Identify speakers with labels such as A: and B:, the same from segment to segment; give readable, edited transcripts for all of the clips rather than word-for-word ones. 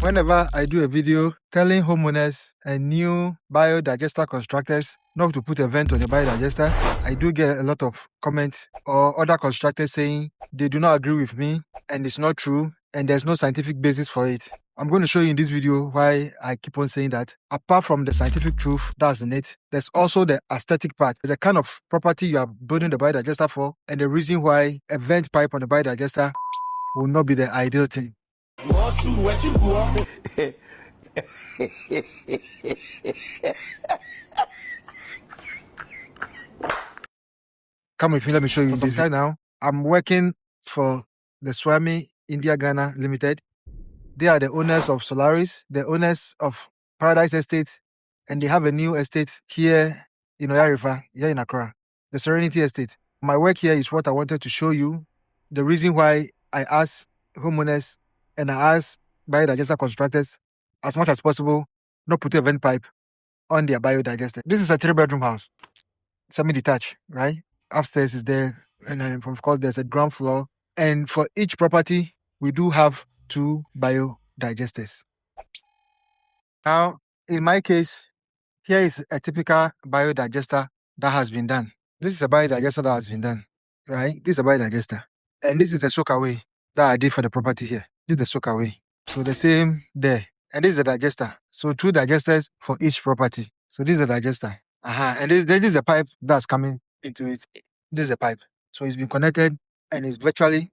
A: Whenever I do a video telling homeowners and new biodigester constructors not to put a vent on the biodigester, I do get a lot of comments or other constructors saying they do not agree with me and it's not true and there's no scientific basis for it. I'm going to show you in this video why I keep on saying that. Apart from the scientific truth that's in it, there's also the aesthetic part, the kind of property you are building the biodigester for, and the reason why a vent pipe on the biodigester will not be the ideal thing. Come with me, let me show you this right now. I'm working for the Swami India Ghana Limited. They are the owners of Solaris, the owners of Paradise Estate, and they have a new estate here in Oyarifa, here in Accra, the Serenity Estate. My work here is what I wanted to show you, the reason why I ask homeowners and I ask biodigester constructors as much as possible not put a vent pipe on their biodigester. This is a 3-bedroom house, semi-detached, right? Upstairs is there, and of course there's a ground floor. And for each property, we do have 2 biodigesters. Now, in my case, here is a typical biodigester that has been done. This is a biodigester that has been done, right? This is a biodigester. And this is the soak away that I did for the property here. This is the soak away. So the same there. And this is the digester. So 2 digesters for each property. So this is the digester. And this is the pipe that's coming into it. This is the pipe. So it's been connected and it's virtually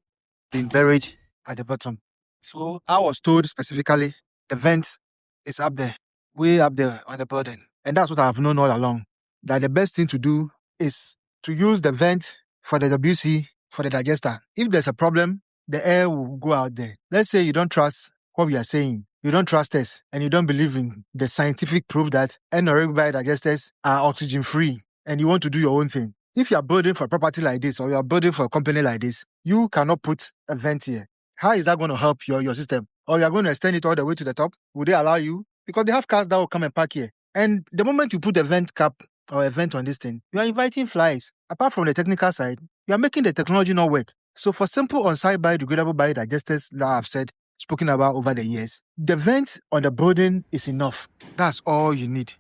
A: been buried at the bottom. So I was told specifically the vent is up there, way up there on the building. And that's what I've known all along. That the best thing to do is to use the vent for the WC, for the digester. If there's a problem, the air will go out there. Let's say you don't trust what we are saying. You don't trust us and you don't believe in the scientific proof that anaerobic biodigesters are oxygen-free and you want to do your own thing. If you are building for a property like this or you are building for a company like this, you cannot put a vent here. How is that going to help your system? Or you are going to extend it all the way to the top? Would they allow you? Because they have cars that will come and park here. And the moment you put a vent cap or a vent on this thing, you are inviting flies. Apart from the technical side, you are making the technology not work. So for simple on-site biodegradable biodigesters that I've spoken about over the years, the vent on the building is enough. That's all you need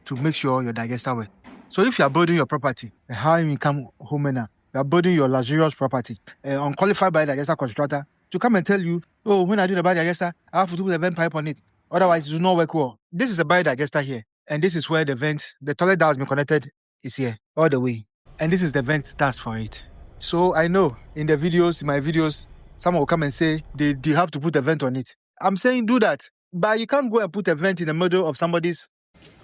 A: to make sure your digester works. So if you are building your property, a high-income homeowner, you are building your luxurious property, an unqualified biodigester constructor, to come and tell you, oh, when I do the biodigester, I have to put a vent pipe on it. Otherwise, it will not work well. This is a biodigester here. And this is where the vent, the toilet that has been connected is here, all the way. And this is the vent that's for it. So I know in my videos, someone will come and say, they have to put a vent on it. I'm saying do that. But you can't go and put a vent in the middle of somebody's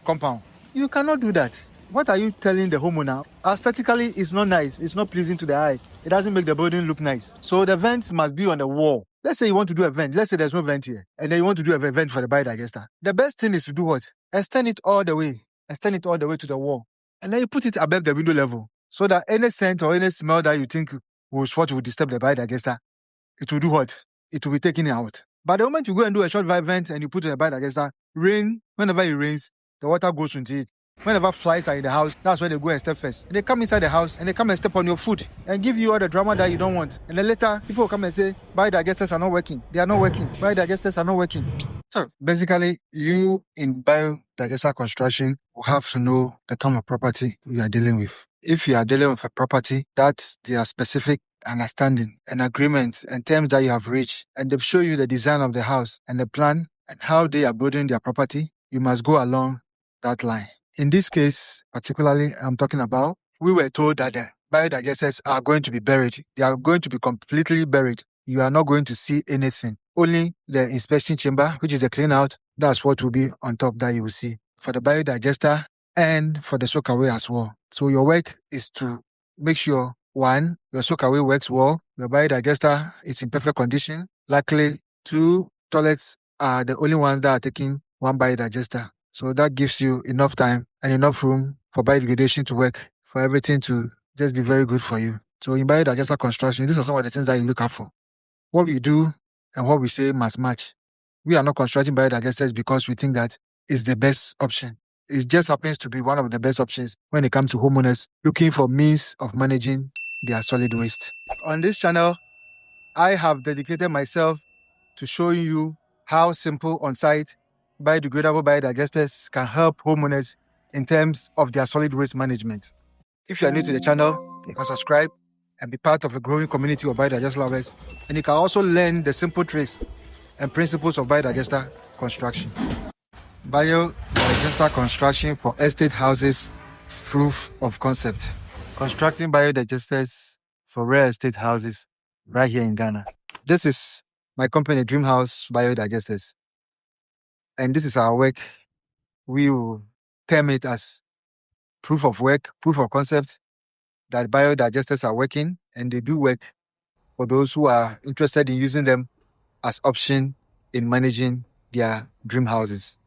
A: compound. You cannot do that. What are you telling the homeowner? Aesthetically, it's not nice. It's not pleasing to the eye. It doesn't make the building look nice. So the vents must be on the wall. Let's say you want to do a vent. Let's say there's no vent here. And then you want to do a vent for the biodigester. The best thing is to do what? Extend it all the way. Extend it all the way to the wall. And then you put it above the window level. So that any scent or any smell that you think was what would disturb the biodigester, it will do what? It will be taken out. But the moment you go and do a short vent and you put in a biodigester, whenever it rains, the water goes into it. Whenever flies are in the house, that's where they go and step first. And they come inside the house and they come and step on your food and give you all the drama that you don't want. And then later, people will come and say, biodigesters are not working. They are not working. Biodigesters are not working. So basically, you in biodigester construction will have to know the kind of property you are dealing with. If you are dealing with a property that there are specific understanding and agreements and terms that you have reached, and they show you the design of the house and the plan and how they are building their property, you must go along that line. In this case, particularly, I'm talking about, we were told that the biodigesters are going to be buried. They are going to be completely buried. You are not going to see anything. Only the inspection chamber, which is a clean out, that's what will be on top that you will see for the biodigester and for the soak away as well. So your work is to make sure, 1, your soak away works well, your biodigester is in perfect condition. Luckily, 2 toilets are the only ones that are taking 1 biodigester. So that gives you enough time and enough room for biodegradation to work, for everything to just be very good for you. So in biodigester construction, these are some of the things that you look out for. What we do and what we say must match. We are not constructing biodigesters because we think that is the best option. It just happens to be one of the best options when it comes to homeowners looking for means of managing their solid waste. On this channel, I have dedicated myself to showing you how simple on-site biodegradable biodigesters can help homeowners in terms of their solid waste management. If you are new to the channel, you can subscribe and be part of a growing community of biodigester lovers. And you can also learn the simple tricks and principles of biodigester construction. Biodigester construction for estate houses, proof of concept. Constructing biodigesters for real estate houses right here in Ghana. This is my company, Dream House Biodigesters. And this is our work. We will term it as proof of work, proof of concept, that biodigesters are working, and they do work for those who are interested in using them as option in managing their dream houses.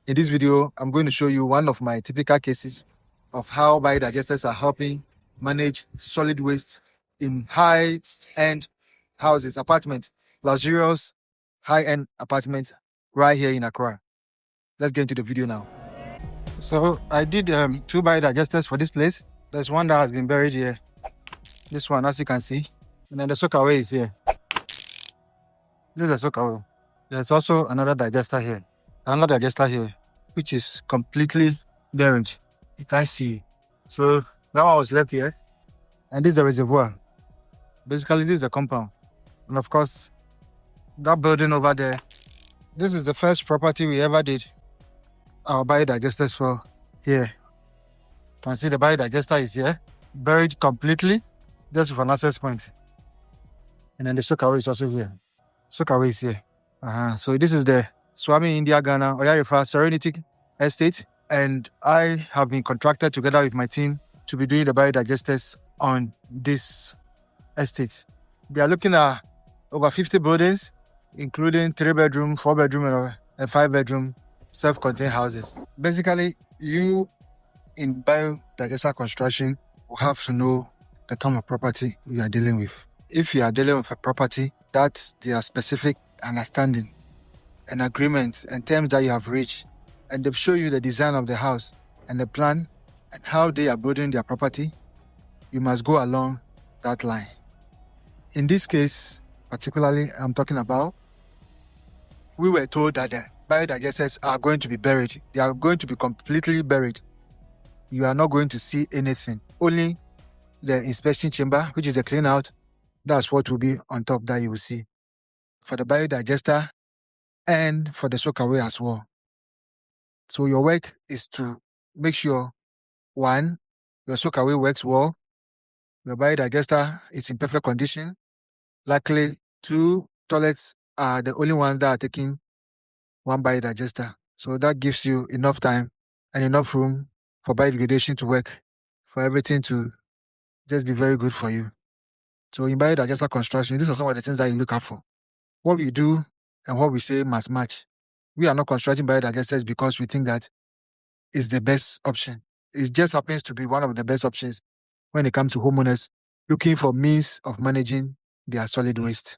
A: In this video, I'm going to show you one of my typical cases of how biodigesters are helping manage solid waste in high-end houses, apartments, luxurious high-end apartments right here in Accra. Let's get into the video now. So I did 2 biodigesters for this place. There's one that has been buried here. This one, as you can see. And then the soakaway is here. This is the soakaway. There's also another digester here. Another digester here, which is completely buried. You can't see. So that one was left here. And this is the reservoir. Basically, this is the compound. And of course, that building over there, this is the first property we ever did our biodigesters for here. You can see the biodigester is here, buried completely, just with an access point. And then the soakaway is also here. Soakaway is here. So this is the Swami India Ghana Oyarifa Serenity Estate. And I have been contracted together with my team to be doing the biodigesters on this estate. They are looking at over 50 buildings, including 3-bedroom, 4-bedroom, and 5-bedroom self-contained houses. Basically, you in biodigester construction will have to know the kind of property you are dealing with. If you are dealing with a property that they are specific understanding and agreements and terms that you have reached, and they show you the design of the house and the plan and how they are building their property, you must go along that line. In this case, particularly, I'm talking about, we were told that the biodigesters are going to be buried. They are going to be completely buried. You are not going to see anything. Only the inspection chamber, which is a clean out, that's what will be on top that you will see. For the biodigester and for the soakaway as well. So your work is to make sure, 1, your soakaway works well, your biodigester is in perfect condition. Luckily, 2 toilets are the only ones that are taking 1 biodigester. So that gives you enough time and enough room for biodegradation to work, for everything to just be very good for you. So in biodigester construction, these are some of the things that you look out for. What we do and what we say must match. We are not constructing biodigesters because we think that is the best option. It just happens to be one of the best options when it comes to homeowners looking for means of managing their solid waste.